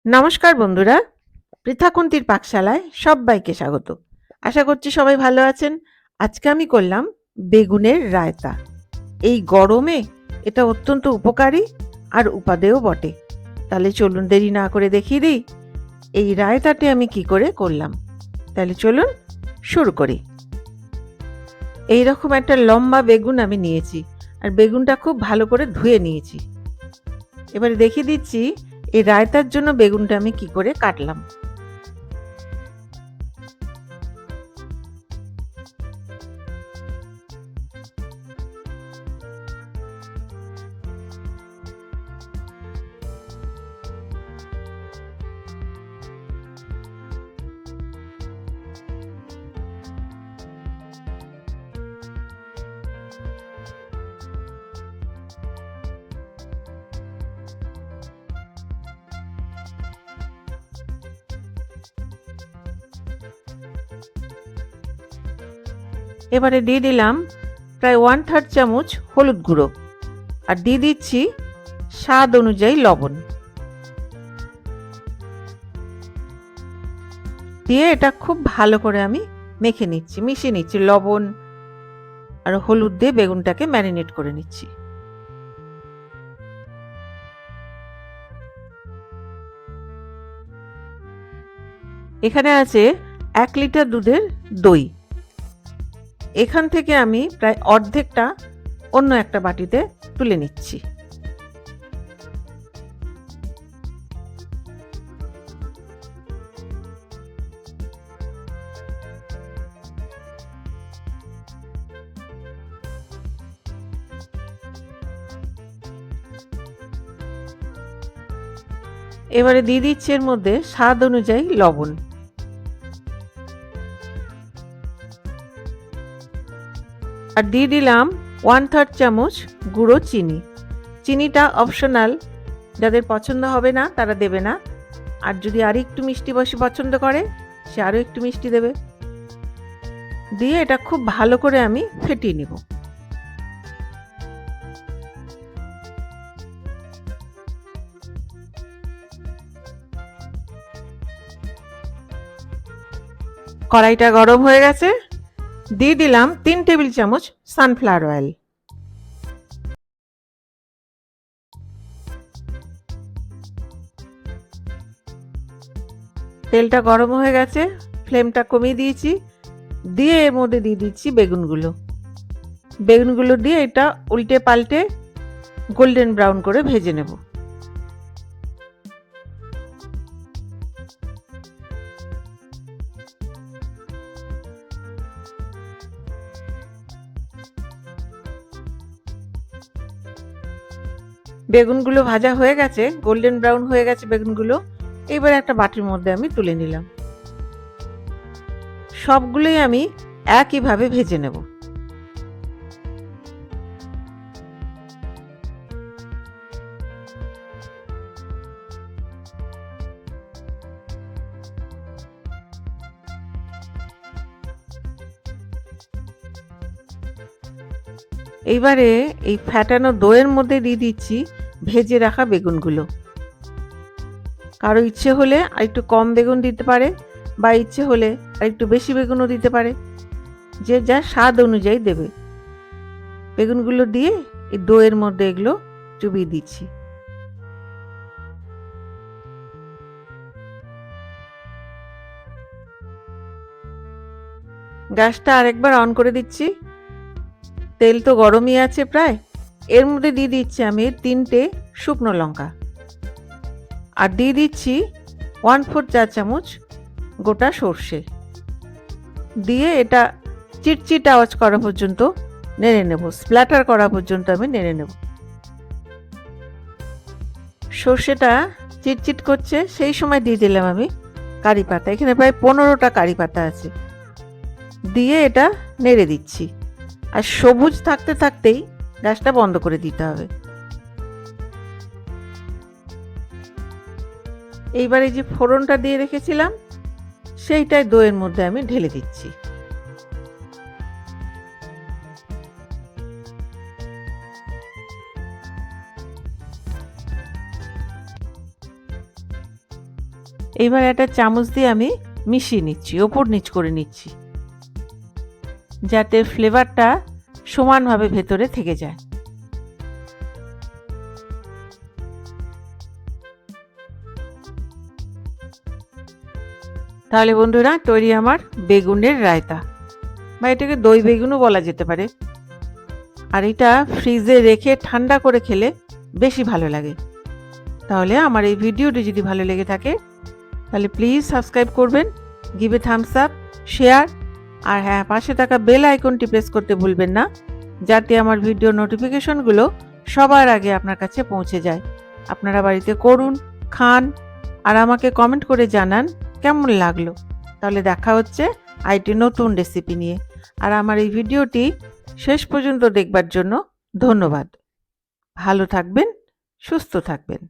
নমস্কার বন্ধুরা, পৃথাকুন্তির পাকশালায় সব্বাইকে স্বাগত। আশা করছি সবাই ভালো আছেন। আজকে আমি করলাম বেগুনের রায়তা। এই গরমে এটা অত্যন্ত উপকারী আর উপাদেয় বটে। তাহলে চলুন দেরি না করে দেখিয়ে দিই এই রায়তাটি আমি কি করে করলাম। তাহলে চলুন শুরু করি। এইরকম একটা লম্বা বেগুন আমি নিয়েছি আর বেগুনটা খুব ভালো করে ধুয়ে নিয়েছি। এবারে দেখিয়ে দিচ্ছি এই রায়তার জন্য বেগুনটা আমি কি করে কাটলাম। এবারে দিয়ে দিলাম প্রায় 1/3 চামচ হলুদ গুঁড়ো আর দিয়ে দিচ্ছি স্বাদ অনুযায়ী লবণ। দিয়ে এটা খুব ভালো করে আমি মিশিয়ে নিচ্ছি। লবণ আর হলুদ দিয়ে বেগুনটাকে ম্যারিনেট করে নিচ্ছি। এখানে আছে 1 লিটার দুধের দই। এখান থেকে আমি প্রায় অর্ধেকটা অন্য একটা বাটিতে তুলে নিচ্ছি। এবারে দিয়ে দিচ্ছি এর মধ্যে স্বাদ অনুযায়ী লবণ। আর দিয়ে দিলাম 1/3 চামচ গুঁড়ো চিনি। চিনিটা অপশনাল, যাদের পছন্দ হবে না তারা দেবে না। আর যদি আর একটু মিষ্টি বেশি পছন্দ করে সে আরও একটু মিষ্টি দেবে। দিয়ে এটা খুব ভালো করে আমি ফেটিয়ে নেব। কড়াইটা গরম হয়ে গেছে, দিয়ে দিলাম 3 টেবিল চামচ সানফ্লাওয়ার অয়েল। তেলটা গরম হয়ে গেছে, ফ্লেমটা কমিয়ে দিয়েছি। দিয়ে এর মধ্যে দিয়ে দিচ্ছি বেগুনগুলো দিয়ে এটা উল্টে পাল্টে গোল্ডেন ব্রাউন করে ভেজে নেব। বেগুনগুলো ভাজা হয়ে গেছে, গোল্ডেন ব্রাউন হয়ে গেছে বেগুনগুলো। এবার একটা বাটির মধ্যে আমি তুলে নিলাম। সবগুলোই আমি একইভাবে ভেজে নেব। এইবারে এই ফ্যাটানো দইয়ের মধ্যে দিয়ে দিচ্ছি ভেজে রাখা বেগুনগুলো। কারো ইচ্ছে হলে আর একটু কম বেগুন দিতে পারে, বা ইচ্ছে হলে আর একটু বেশি বেগুনও দিতে পারে, যে যা স্বাদ অনুযায়ী দেবে। বেগুনগুলো দিয়ে এই দইয়ের মধ্যে এগুলো চুবিয়ে দিচ্ছি। গ্যাসটা আরেকবার অন করে দিচ্ছি। তেল তো গরমই আছে প্রায়। এর মধ্যে দিয়ে দিচ্ছি আমি 3টে শুকনো লঙ্কা আর দিয়ে দিচ্ছি 1/4 চা চামচ গোটা সর্ষে। দিয়ে এটা চিটচিট আওয়াজ করা পর্যন্ত নেড়ে নেব, স্প্ল্যাটার করা পর্যন্ত আমি নেড়ে নেব। সর্ষেটা চিটচিট করছে, সেই সময় দিয়ে দিলাম আমি কারি পাতা। এখানে প্রায় 15টা কারি পাতা আছে। দিয়ে এটা নেড়ে দিচ্ছি। আর সবুজ থাকতে থাকতেই গ্যাসটা বন্ধ করে দিতে হবে। এইবারে যে ফোড়নটা দিয়ে রেখেছিলাম সেইটাই দইয়ের মধ্যে আমি ঢেলে দিচ্ছি। এইবার একটা চামচ দিয়ে আমি মিশিয়ে নিচ্ছি, ওপর নিচ করে নিচ্ছি, যাতে ফ্লেভারটা সমানভাবে ভেতরে থেকে যায়। তাহলে বন্ধুরা তৈরি আমার বেগুনের রায়তা, বা এটাকে দই বেগুনও বলা যেতে পারে। আর এটা ফ্রিজে রেখে ঠান্ডা করে খেলে বেশি ভালো লাগে। তাহলে আমার এই ভিডিওটি যদি ভালো লেগে থাকে তাহলে প্লিজ সাবস্ক্রাইব করবেন, give a thumbs up, share, আর হ্যাঁ, পাশে থাকা বেল আইকনটি প্রেস করতে ভুলবেন না, যাতে আমার ভিডিও নোটিফিকেশনগুলো সবার আগে আপনার কাছে পৌঁছে যায়। আপনারা বাড়িতে করুন, খান, আর আমাকে কমেন্ট করে জানান কেমন লাগলো। তাহলে দেখা হচ্ছে আরেকটি নতুন রেসিপি নিয়ে। আর আমার এই ভিডিওটি শেষ পর্যন্ত দেখবার জন্য ধন্যবাদ। ভালো থাকবেন, সুস্থ থাকবেন।